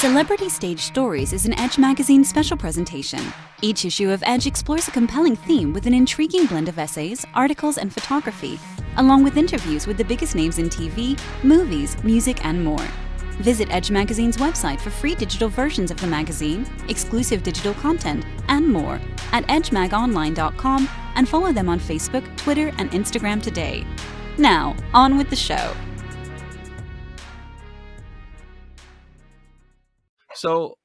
Celebrity Stage Stories is an Edge magazine special presentation. Each issue of Edge explores a compelling theme with an intriguing blend of essays, articles, and photography, along with interviews with the biggest names in TV, movies, music, and more. Visit Edge Magazine's website for free digital versions of the magazine, exclusive digital content, and more at edgemagonline.com, and follow them on Facebook, Twitter, and Instagram today. Now, on with the show. So,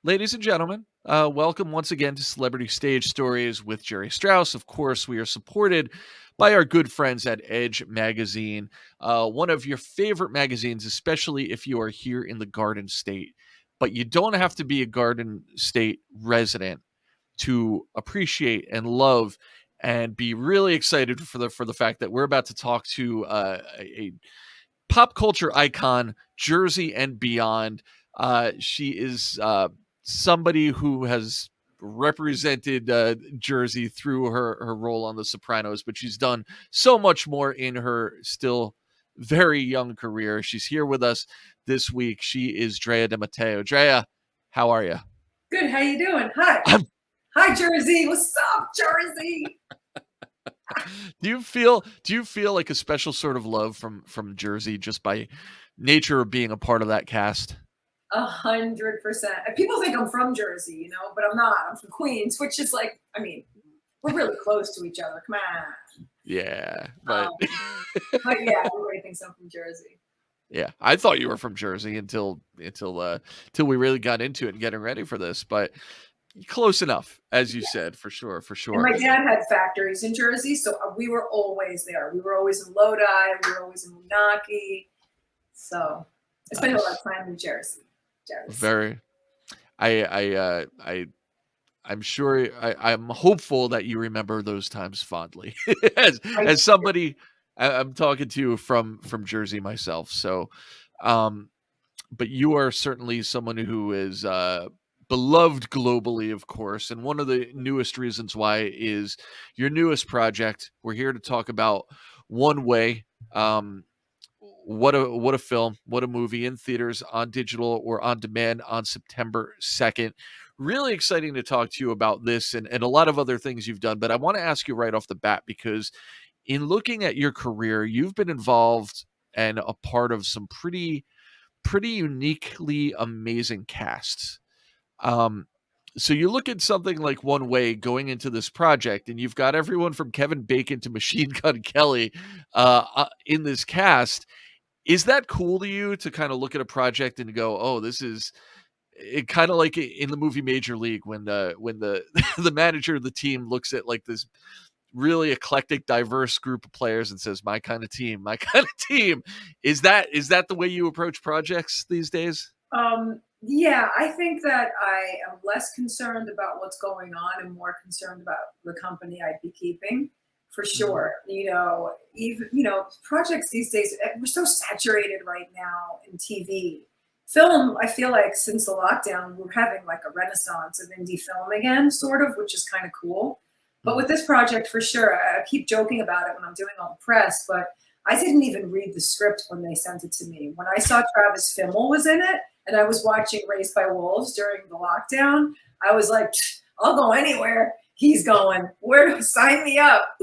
ladies and gentlemen, welcome once again to Celebrity Stage Stories with Jerry Strauss. Of course, we are supported by our good friends at Edge Magazine, one of your favorite magazines, especially if you are here in the Garden State. But you don't have to be a Garden State resident to appreciate and love and be really excited for the fact that we're about to talk to a pop culture icon, Jersey and beyond. She is somebody who has represented Jersey through her role on The Sopranos, but she's done so much more in her still very young career. She's here with us this week. She is Drea De Mateo. Drea, how are you? Good. How you doing? Hi. Hi, Jersey. What's up, Jersey? Do you feel like a special sort of love from Jersey just by nature of being a part of that cast? 100%. People think I'm from Jersey, but I'm not. I'm from Queens, which is like, we're really close to each other. Come on. Yeah, but but yeah, everybody thinks I'm from Jersey. Yeah, I thought you were from Jersey until we really got into it and getting ready for this, but close enough, as you said, for sure. And my dad had factories in Jersey, so we were always there. We were always in Lodi. We were always in Anarchy. So I spent a lot of time in Jersey. Very. I'm sure. I'm hopeful that you remember those times fondly. as somebody, I'm talking to you from Jersey myself. So, but you are certainly someone who is beloved globally, of course. And one of the newest reasons why is your newest project. We're here to talk about One Way. What a film, what a movie, in theaters, on digital, or on demand on September 2nd. Really exciting to talk to you about this and a lot of other things you've done. But I want to ask you right off the bat, because in looking at your career, you've been involved and a part of some pretty uniquely amazing casts. So you look at something like One Way going into this project, and you've got everyone from Kevin Bacon to Machine Gun Kelly in this cast. Is that cool to you to kind of look at a project and go, "Oh, this is it," kind of like in the movie Major League when the the manager of the team looks at like this really eclectic, diverse group of players and says, "My kind of team, my kind of team." Is that the way you approach projects these days? Yeah, I think that I am less concerned about what's going on and more concerned about the company I'd be keeping. For sure. Even projects these days, we're so saturated right now in TV. Film, I feel like since the lockdown, we're having like a renaissance of indie film again, sort of, which is kind of cool. But with this project, for sure, I keep joking about it when I'm doing all the press, but I didn't even read the script when they sent it to me. When I saw Travis Fimmel was in it, and I was watching Raised by Wolves during the lockdown, I was like, I'll go anywhere he's going. Sign me up?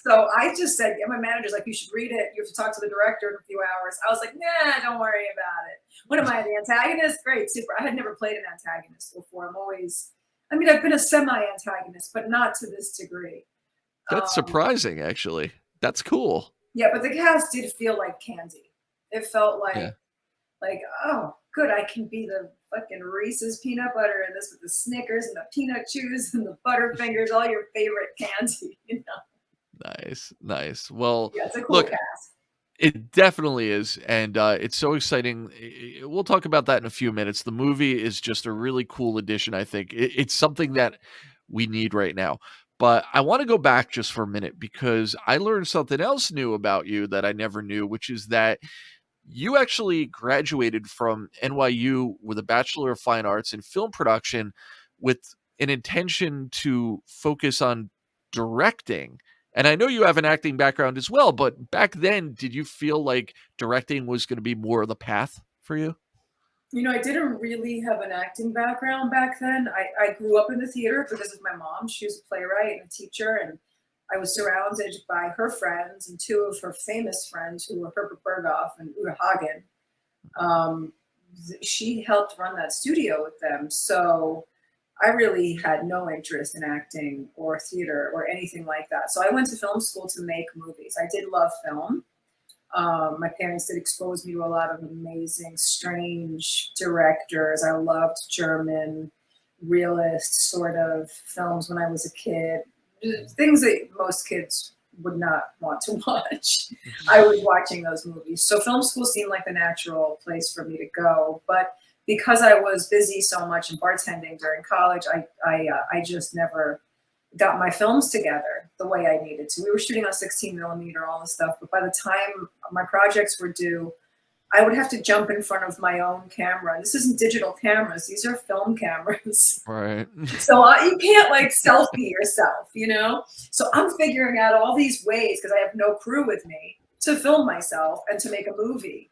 So I just said, my manager's like, you should read it. You have to talk to the director in a few hours. I was like, nah, don't worry about it. What am I, the antagonist? Great, super. I had never played an antagonist before. I've been a semi-antagonist, but not to this degree. That's surprising, actually. That's cool. Yeah, but the cast did feel like candy. It felt like, oh, good, I can be the fucking Reese's peanut butter in this with the Snickers and the peanut chews and the Butterfingers, all your favorite candy, Nice. Well, yeah, it's a cool cast. It definitely is, and it's so exciting. We'll talk about that in a few minutes. The movie is just a really cool addition, I think. It's something that we need right now. But I want to go back just for a minute because I learned something else new about you that I never knew, which is that you actually graduated from NYU with a Bachelor of Fine Arts in film production with an intention to focus on directing. And I know you have an acting background as well, but back then, did you feel like directing was going to be more of the path for you? I didn't really have an acting background back then. I grew up in the theater because of my mom. She was a playwright and a teacher, and I was surrounded by her friends and two of her famous friends who were Herbert Berghoff and Uta Hagen. Um, she helped run that studio with them. So I really had no interest in acting or theater or anything like that. So I went to film school to make movies. I did love film. My parents did expose me to a lot of amazing, strange directors. I loved German realist sort of films when I was a kid. Things that most kids would not want to watch. I was watching those movies. So film school seemed like the natural place for me to go. But because I was busy so much in bartending during college, I just never got my films together the way I needed to. We were shooting on 16 millimeter, all this stuff. But by the time my projects were due, I would have to jump in front of my own camera. This isn't digital cameras. These are film cameras. Right. So you can't like selfie yourself, So I'm figuring out all these ways, because I have no crew with me, to film myself and to make a movie.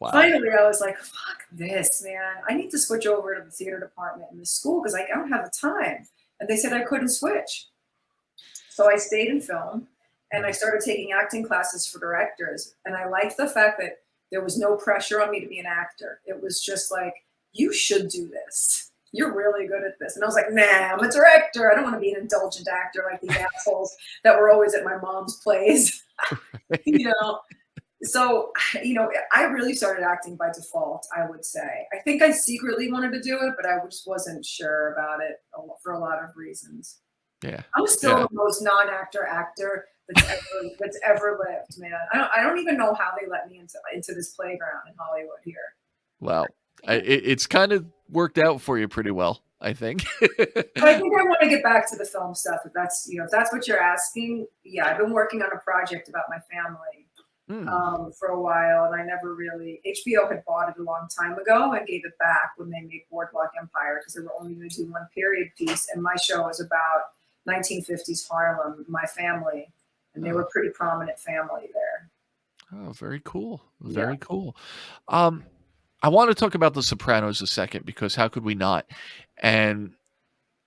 Wow. Finally, I was like, fuck this, man. I need to switch over to the theater department in the school because I don't have the time. And they said I couldn't switch. So I stayed in film and I started taking acting classes for directors. And I liked the fact that there was no pressure on me to be an actor. It was just like, you should do this. You're really good at this. And I was like, nah, I'm a director. I don't want to be an indulgent actor like these assholes that were always at my mom's plays. So, I really started acting by default, I would say. I think I secretly wanted to do it, but I just wasn't sure about it for a lot of reasons. Yeah. I'm still the most non-actor actor that's ever lived, man. I don't even know how they let me into this playground in Hollywood here. Well, it's kind of worked out for you pretty well, I think. I think I want to get back to the film stuff. If that's what you're asking. Yeah, I've been working on a project about my family for a while, and I never really. HBO had bought it a long time ago and gave it back when they made Boardwalk Empire because they were only going to do one period piece, and my show was about 1950s Harlem, my family, and they were a pretty prominent family there. Oh, very cool. Very cool. I want to talk about The Sopranos a second, because how could we not? And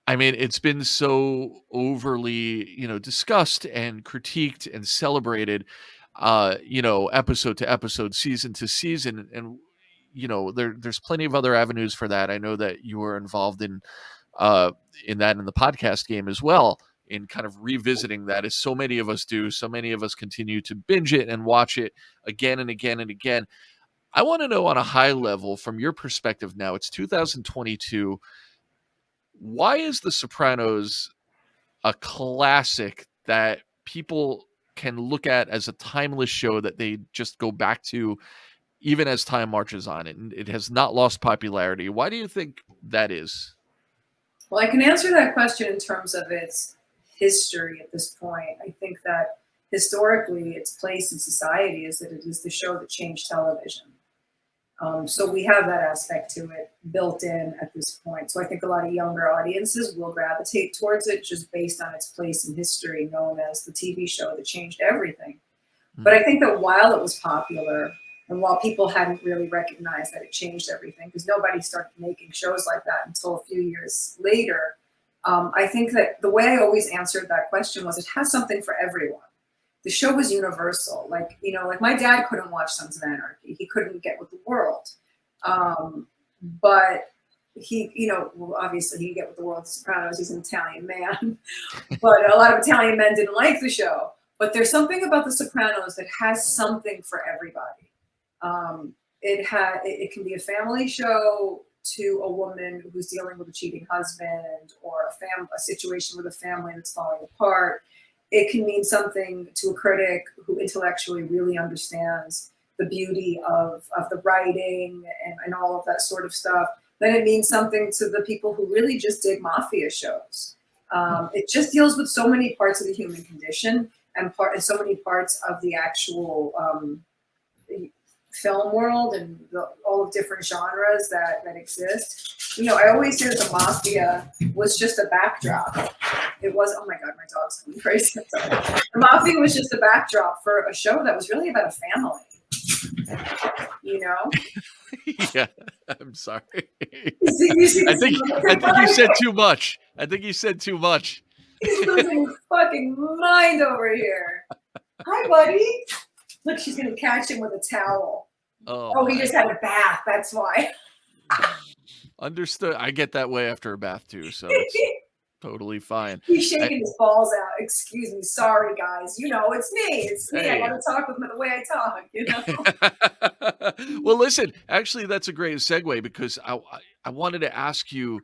I mean, it's been so overly, discussed and critiqued and celebrated, episode to episode, season to season. And, there's plenty of other avenues for that. I know that you were involved in that in the podcast game as well, in kind of revisiting that, as so many of us do. So many of us continue to binge it and watch it again and again and again. I want to know, on a high level, from your perspective now, it's 2022. Why is The Sopranos a classic that people can look at as a timeless show that they just go back to even as time marches on? It has not lost popularity. Why do you think that is? Well, I can answer that question in terms of its history at this point. I think that historically its place in society is that it is the show that changed television. So we have that aspect to it built in at this point. So I think a lot of younger audiences will gravitate towards it just based on its place in history, known as the TV show that changed everything. But I think that while it was popular, and while people hadn't really recognized that it changed everything, because nobody started making shows like that until a few years later, I think that the way I always answered that question was it has something for everyone. The show was universal. Like my dad couldn't watch Sons of Anarchy. He couldn't get with the world. But he, obviously he could get with the world. The Sopranos, he's an Italian man. But a lot of Italian men didn't like the show. But there's something about The Sopranos that has something for everybody. It can be a family show to a woman who's dealing with a cheating husband, or a situation with a family that's falling apart. It can mean something to a critic who intellectually really understands the beauty of the writing and all of that sort of stuff. Then it means something to the people who really just dig mafia shows. It just deals with so many parts of the human condition and so many parts of the actual film world and all of different genres that exist. I always say that the mafia was just a backdrop. It was, oh my God, my dog's going crazy. The mafia was just a backdrop for a show that was really about a family. You know? Yeah, I'm sorry. You see I this think you said too much. I think you said too much. He's losing his fucking mind over here. Hi, buddy. Look, she's gonna catch him with a towel. Oh, he just had a bath. That's why. Understood. I get that way after a bath too, so it's totally fine. He's shaking his balls out. Excuse me. Sorry, guys. You know, it's me. It's me. Hey. I gotta talk with him the way I talk, you know? Well, listen, actually, that's a great segue because I wanted to ask you,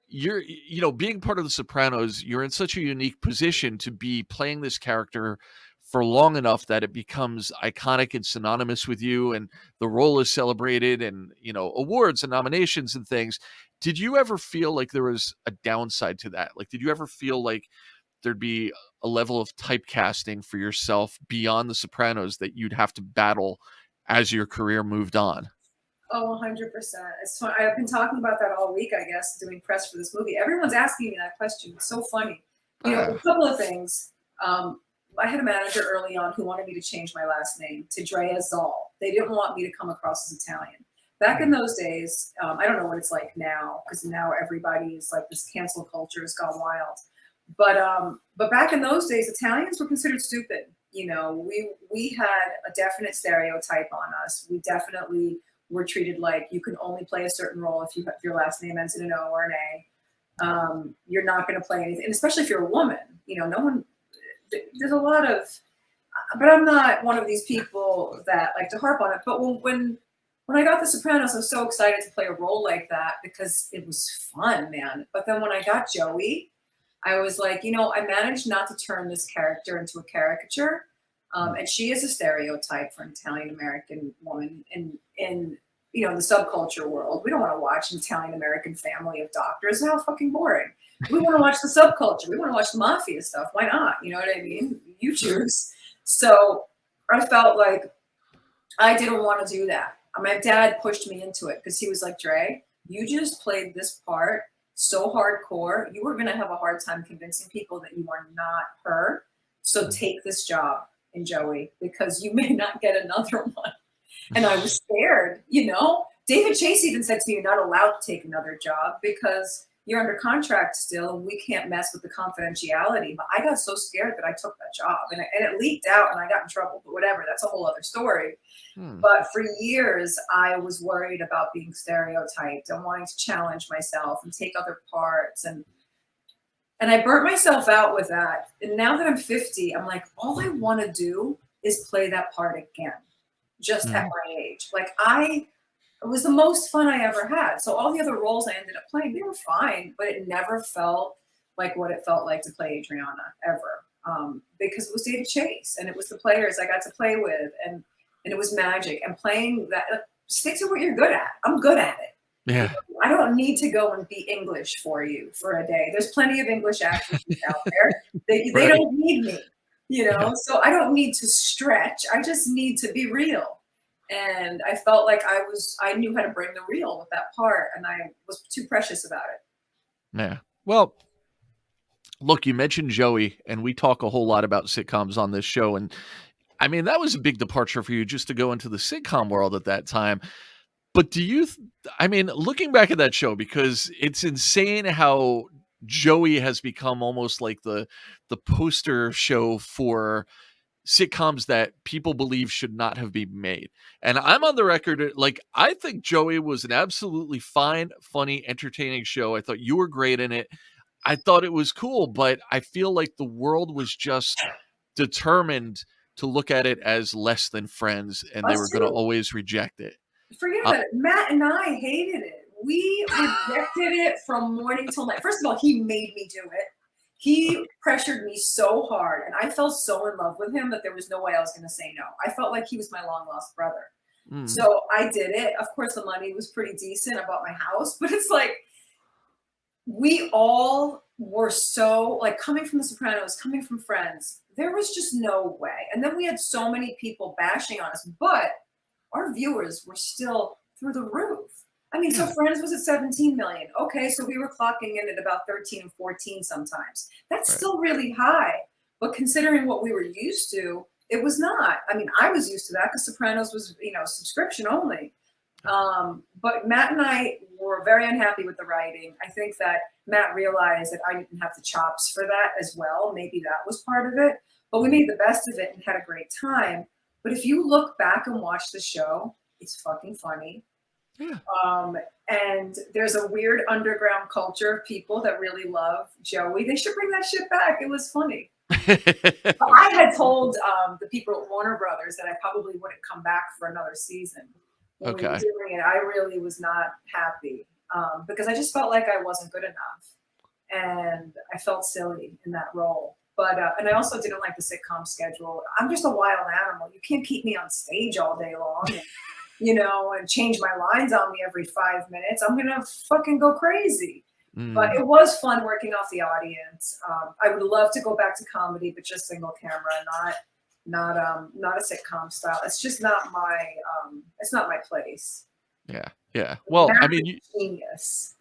being part of the Sopranos, you're in such a unique position to be playing this character for long enough that it becomes iconic and synonymous with you, and the role is celebrated, and awards and nominations and things. Did you ever feel like there was a downside to that? Like, did you ever feel like there'd be a level of typecasting for yourself beyond the Sopranos that you'd have to battle as your career moved on? Oh, 100%. It's fun. I've been talking about that all week, I guess, doing press for this movie. Everyone's asking me that question. It's so funny. A couple of things. I had a manager early on who wanted me to change my last name to Drea Zoll. They didn't want me to come across as Italian. Back in those days, I don't know what it's like now, because now everybody is like, this cancel culture has gone wild. But back in those days, Italians were considered stupid. We had a definite stereotype on us. We definitely were treated like you can only play a certain role if your last name ends in an O or an A. You're not going to play anything, and especially if you're a woman. No one. There's a lot of, but I'm not one of these people that like to harp on it. But when I got The Sopranos, I was so excited to play a role like that because it was fun, man. But then when I got Joey, I was like, I managed not to turn this character into a caricature. And she is a stereotype for an Italian American woman in the subculture world. We don't want to watch an Italian American family of doctors. How fucking boring. We want to watch the subculture. We want to watch the mafia stuff. Why not? You know what I mean? You choose. So I felt like I didn't want to do that. My dad pushed me into it because he was like, Dre, you just played this part so hardcore. You were going to have a hard time convincing people that you are not her. So take this job in Joey because you may not get another one. And I was scared, David Chase even said to me, you're not allowed to take another job because you're under contract still and we can't mess with the confidentiality. But I got so scared that I took that job and it leaked out and I got in trouble, but whatever, that's a whole other story. But for years, I was worried about being stereotyped and wanting to challenge myself and take other parts. And I burnt myself out with that. And now that I'm 50, I'm like, all I want to do is play that part again, just at my age. Like it was the most fun I ever had. So all the other roles I ended up playing, they were fine, but it never felt like what it felt like to play Adriana ever. Because it was David Chase and it was the players I got to play with and it was magic. And playing that, stick to what you're good at. I'm good at it. Yeah. I don't need to go and be English for you for a day. There's plenty of English actors out there. They don't need me, so I don't need to stretch. I just need to be real. And I felt like I knew how to bring the real with that part, and I was too precious about it. Yeah. Well, look, you mentioned Joey, and we talk a whole lot about sitcoms on this show. And I mean, that was a big departure for you just to go into the sitcom world at that time. But looking back at that show, because it's insane how Joey has become almost like the poster show for sitcoms that people believe should not have been made. And I'm on the record, like, I think Joey was an absolutely fine, funny, entertaining show. I thought you were great in it. I thought it was cool, but I feel like the world was just determined to look at it as less than Friends, and they were going to always reject it. Forget about it. Matt and I hated it. We rejected it from morning till night. First of all, he made me do it. He pressured me so hard, and I fell so in love with him that there was no way I was going to say no. I felt like he was my long-lost brother. So I did it. Of course, the money was pretty decent. I bought my house, but it's like we all were so, like, coming from The Sopranos, coming from Friends, there was just no way. And then we had so many people bashing on us, but our viewers were still through the roof. I mean, so Friends was at 17 million. Okay, so we were clocking in at about 13 and 14 sometimes. That's still really high. But considering what we were used to, It was not. I mean, I was used to that because Sopranos was, subscription only. But Matt and I were very unhappy with the writing. I think that Matt realized that I didn't have the chops for that as well. Maybe that was part of it. But we made the best of it and had a great time. But if you look back and watch the show, it's fucking funny. Yeah. And there's a weird underground culture of people that really love Joey. They should bring that shit back. It was funny. But I had told the people at Warner Brothers that I probably wouldn't come back for another season. When we were doing it, I really was not happy because I just felt like I wasn't good enough. And I felt silly in that role. But and I also didn't like the sitcom schedule. I'm just a wild animal. You can't keep me on stage all day long. And change my lines on me every 5 minutes. I'm going to fucking go crazy. But it was fun working off the audience. I would love to go back to comedy, but just single camera, not a sitcom style. It's just not my place. Yeah. Well, Matt I mean, genius.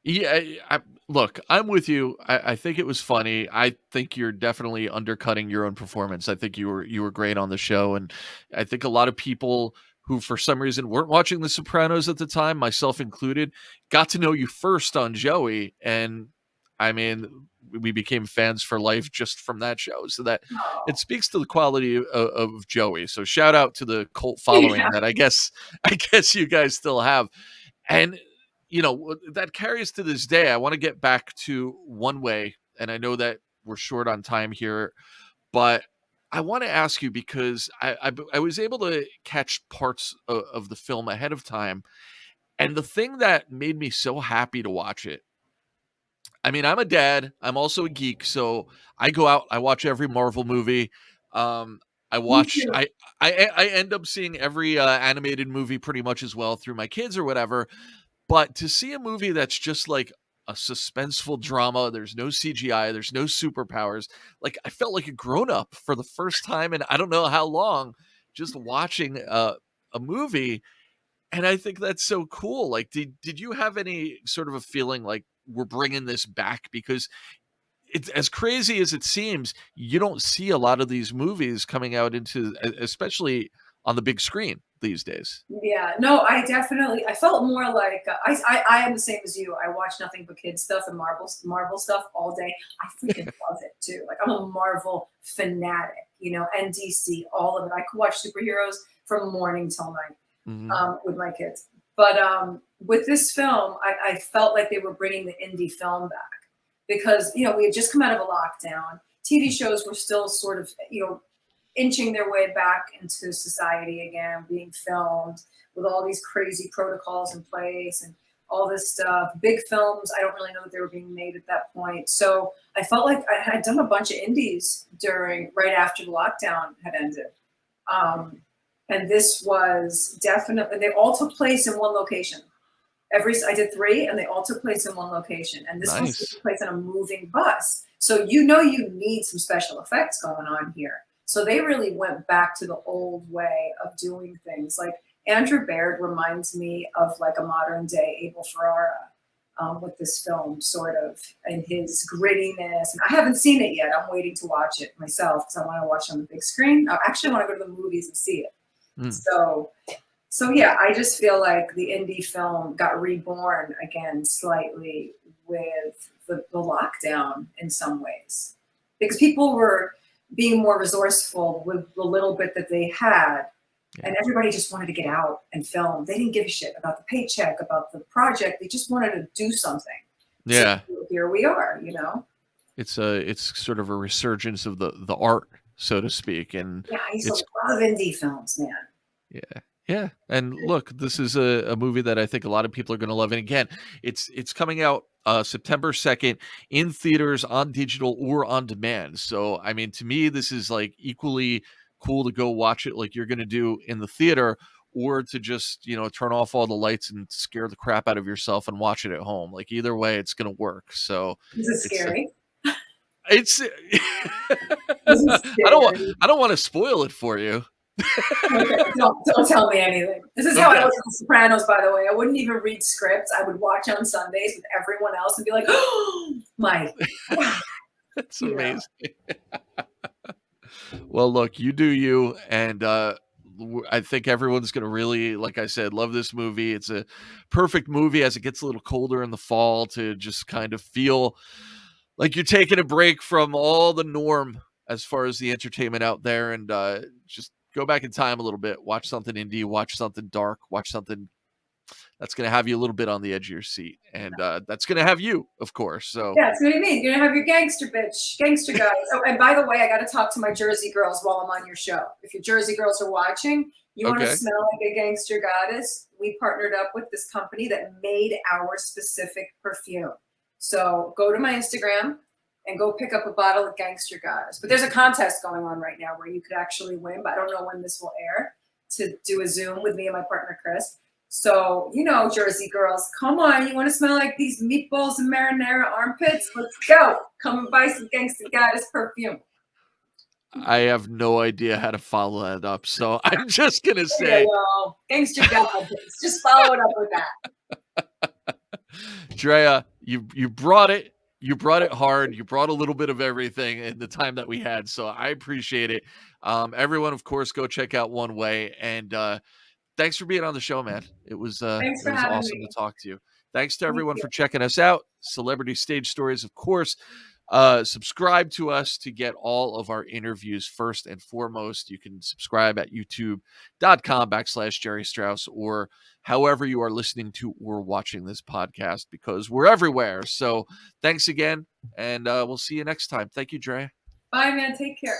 Yeah, look, I'm with you. I think it was funny. I think you're definitely undercutting your own performance. I think you were great on the show, and I think a lot of people who, for some reason, weren't watching The Sopranos at the time, myself included, got to know you first on Joey, and I mean, we became fans for life just from that show. So that it speaks to the quality of Joey. So shout out to the cult following that I guess you guys still have, and that carries to this day. I want to get back to One Way, and I know that we're short on time here, but I want to ask you because I was able to catch parts of the film ahead of time, and the thing that made me so happy to watch it. I mean, I'm a dad. I'm also a geek, so I go out. I watch every Marvel movie. I watch. I end up seeing every animated movie pretty much as well through my kids or whatever. But to see a movie that's just like a suspenseful drama, there's no CGI, there's no superpowers. Like I felt like a grown up for the first time in I don't know how long, just watching a movie, and I think that's so cool. Like, did you have any sort of a feeling like we're bringing this back because it's as crazy as it seems? You don't see a lot of these movies coming out into, especially on the big screen these days. Yeah, no, I felt more like I am the same as you. I watch nothing but kid stuff and Marvel stuff all day. I freaking love it too. Like I'm a Marvel fanatic, and DC, all of it. I could watch superheroes from morning till night with my kids. But with this film, I felt like they were bringing the indie film back because we had just come out of a lockdown. TV shows were still sort of inching their way back into society again, being filmed with all these crazy protocols in place and all this stuff. Big films, I don't really know that they were being made at that point. So I felt like I had done a bunch of indies right after the lockdown had ended. And this was definitely, they all took place in one location. I did 3 and they all took place in one location. And this one took place in a moving bus. So you need some special effects going on here. So they really went back to the old way of doing things. Like Andrew Baird reminds me of like a modern day Abel Ferrara with this film, sort of, and his grittiness. And I haven't seen it yet. I'm waiting to watch it myself because I want to watch it on the big screen. I actually want to go to the movies and see it. So yeah, I just feel like the indie film got reborn again slightly with the lockdown in some ways, because people were being more resourceful with the little bit that they had. And everybody just wanted to get out and film. They didn't give a shit about the paycheck, about the project. They just wanted to do something. Yeah. So here we are, It's sort of a resurgence of the art, so to speak. And yeah, I used to love indie films, man. Yeah. Yeah. And look, this is a movie that I think a lot of people are going to love. And again, it's coming out September 2nd in theaters, on digital, or on demand. So, I mean, to me, this is like equally cool to go watch it like you're going to do in the theater, or to just, turn off all the lights and scare the crap out of yourself and watch it at home. Like either way, it's going to work. So is it scary? It's I don't want to spoil it for you. Okay, don't tell me anything. This is how I was on Sopranos, by the way. I wouldn't even read scripts. I would watch on Sundays with everyone else and be like, "Oh my God, that's amazing." Well, look, you do you, and I think everyone's gonna really, like I said, love this movie. It's a perfect movie as it gets a little colder in the fall to just kind of feel like you're taking a break from all the norm as far as the entertainment out there, and just go back in time a little bit. Watch something indie, watch something dark, watch something that's going to have you a little bit on the edge of your seat, and that's going to have you, of course. So yeah, it's gonna be. You're gonna have your gangster guys. Oh, and by the way, I got to talk to my Jersey girls while I'm on your show. If your Jersey girls are watching, you want to okay, smell like a gangster goddess? We partnered up with this company that made our specific perfume. So go to my Instagram and go pick up a bottle of Gangster Goddess. But there's a contest going on right now where you could actually win. But I don't know when this will air, to do a Zoom with me and my partner Chris. So, Jersey girls, come on. You want to smell like these meatballs and marinara armpits? Let's go. Come and buy some Gangsta Goddess perfume. I have no idea how to follow that up, so I'm just going to There you say, go. Gangsta Goddess. Just follow it up with that. Drea, you brought it. You brought it hard. You brought a little bit of everything in the time that we had, so I appreciate it. Everyone, of course, go check out One Way, and thanks for being on the show, man. It was Thanks for having awesome to me. talk to you. Thanks to Thank everyone you. for checking us out. Celebrity Stage Stories, of course. Subscribe to us to get all of our interviews first and foremost. You can subscribe at youtube.com/Jerry Strauss, or however you are listening to or watching this podcast, because we're everywhere. So thanks again, and we'll see you next time. Thank you, Dre. Bye, man. Take care.